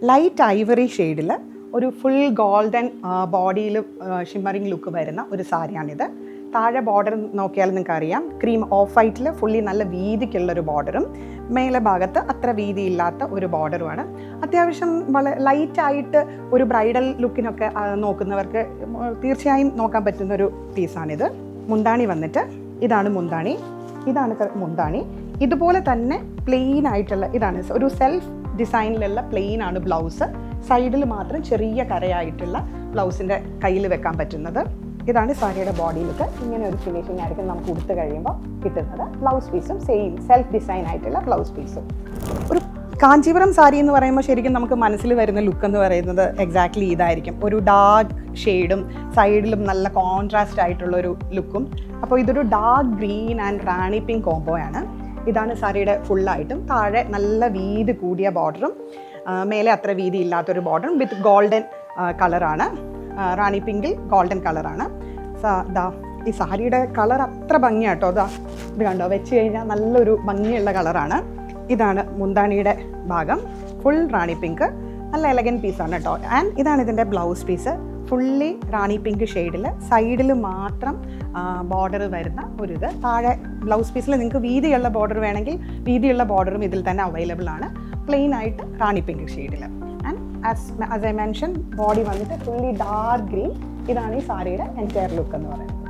Light Ivory ഷെയ്ഡിൽ ഒരു full golden ബോഡിയിൽ ഷിമ്മറിങ് ലുക്ക് വരുന്ന ഒരു സാരിയാണിത്. താഴെ ബോർഡർ നോക്കിയാൽ നിങ്ങൾക്ക് അറിയാം, ക്രീം ഓഫ് വൈറ്റിൽ ഫുള്ളി നല്ല വീതിക്കുള്ളൊരു ബോർഡറും മേലെ ഭാഗത്ത് അത്ര വീതിയില്ലാത്ത ഒരു ബോർഡറുമാണ്. അത്യാവശ്യം വളരെ ലൈറ്റായിട്ട് ഒരു ബ്രൈഡൽ ലുക്കിനൊക്കെ നോക്കുന്നവർക്ക് തീർച്ചയായും നോക്കാൻ പറ്റുന്നൊരു പീസാണിത്. മുന്താണി വന്നിട്ട് ഇതാണ് മുന്താണി, ഇതാണ് മുന്താണി. ഇതുപോലെ തന്നെ പ്ലെയിൻ ആയിട്ടുള്ള ഇതാണ് ഒരു സെൽഫ് ഡിസൈനിലുള്ള പ്ലെയിൻ ആണ് ബ്ലൗസ്. സൈഡിൽ മാത്രം ചെറിയ കരയായിട്ടുള്ള ബ്ലൗസിൻ്റെ കയ്യിൽ വെക്കാൻ പറ്റുന്നത്. ഇതാണ് സാരിയുടെ ബോഡി ലുക്ക്. ഇങ്ങനെ ഒരു ഫിനിഷിംഗ് ആയിരിക്കും നമുക്ക് ഉടുത്ത് കഴിയുമ്പോൾ കിട്ടുന്നത്. ബ്ലൗസ് പീസും സെയിം സെൽഫ് ഡിസൈൻ ആയിട്ടുള്ള ബ്ലൗസ് പീസും. ഒരു കാഞ്ചീപുരം സാരി എന്ന് പറയുമ്പോൾ ശരിക്കും നമുക്ക് മനസ്സിൽ വരുന്ന ലുക്ക് എന്ന് പറയുന്നത് എക്സാക്ട്ലി ഇതായിരിക്കും. ഒരു ഡാർക്ക് ഷെയ്ഡും സൈഡിലും നല്ല കോൺട്രാസ്റ്റ് ആയിട്ടുള്ളൊരു ലുക്കും. അപ്പോൾ ഇതൊരു dark green and rani pink കോംബോയാണ്. ഇതാണ് സാരിയുടെ ഫുള്ളായിട്ടും. താഴെ നല്ല വീതി കൂടിയ ബോർഡറും മേലെ അത്ര വീതി ഇല്ലാത്തൊരു ബോർഡറും വിത്ത് ഗോൾഡൻ കളറാണ്. റാണി പിങ്കിൽ ഗോൾഡൻ കളറാണ്. ഈ സാരിയുടെ കളർ അത്ര ഭംഗിയാട്ടോ. ഇത് കണ്ടോ, വെച്ച് കഴിഞ്ഞാൽ നല്ലൊരു ഭംഗിയുള്ള കളറാണ്. ഇതാണ് മുന്താണിയുടെ ഭാഗം, ഫുൾ റാണി പിങ്ക്, നല്ല എലഗൻറ്റ് പീസാണ് കേട്ടോ. ആൻഡ് ഇതാണ് ഇതിൻ്റെ ബ്ലൗസ് പീസ്, ഫുള്ളി റാണി പിങ്ക് ഷെയ്ഡിൽ സൈഡിൽ മാത്രം ബോർഡർ വരുന്ന ഒരിത്. താഴെ ബ്ലൗസ് പീസിൽ നിങ്ങൾക്ക് വീതിയുള്ള ബോർഡർ വേണമെങ്കിൽ വീതിയുള്ള ബോർഡറും ഇതിൽ തന്നെ അവൈലബിൾ ആണ്, പ്ലെയിൻ ആയിട്ട് റാണി പിങ്ക് ഷെയ്ഡിൽ. And as I mention, body വന്നിട്ട് ഫുള്ളി ഡാർക്ക് ഗ്രീൻ. ഇതാണ് ഈ സാരിയുടെ എൻറ്റയർ ലുക്ക് എന്ന് പറയുന്നത്.